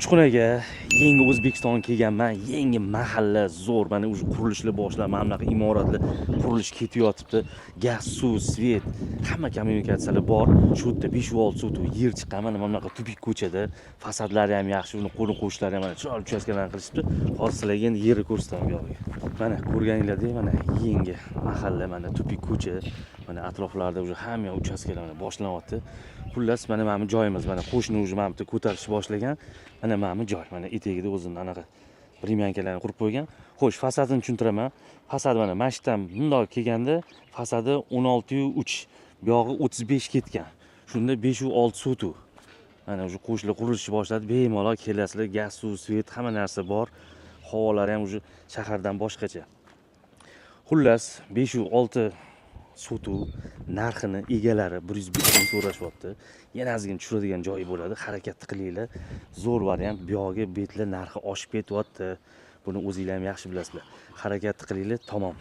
Uchqunaga yangi O'zbekistonga kelganman. Yangi mahalla zo'r. Mana o'sha qurilishlar boshlandi. Mana bunaqa imoratlar qurilish ketyapti. Gaz, suv, svet, hamma kommunikatsiyalar bor. Shu yerda 5-6 sotuv yer chiqqan. Mana bunaqa tupik ko'chada. Fasadlari ham yaxshi, uni qo'ni qo'shnishlari ham mana chiroyli uchastkalarni qilishibdi. Hozir sizlarga endi yerni ko'rsataman bu yoqqa. Mana ko'rganinglardek mana yangi mahalla, mana tupik ko'cha. Mana atroflarda o'sha hamma uchastkalar mana boshlanyapti. Xullas mana bu joyimiz, mana qo'shni o'zi mana bitta ko'tarish boshlagan. Mana bu joy, mana etigida o'zini anaqa brimyankalarni qurib qo'ygan. Xo'sh, fasadini tushuntiraman. Fasad mana mashitdan bundoq kelganda fasadi 16.3, bu yog'i 35 ketgan. Shunda 5-6 sotuv. Mana o'sha qo'shnilar qurilishni boshladi. Bemalol kelasizlar, gaz, suv, svet, hamma narsa bor. Havolari ham o'sha shahardan boshqacha. Xullas 5-6 sotuv narxini egalari 105 ming so'rashyapti. Yana ozgina tushiradigan joyi bo'ladi. Harakat qilinglar. Zo'r variant. Bu yoqga betlar narxi oshib ketyapti. Buni o'zingizlar ham yaxshi bilasizlar. Harakat qilinglar, tamom.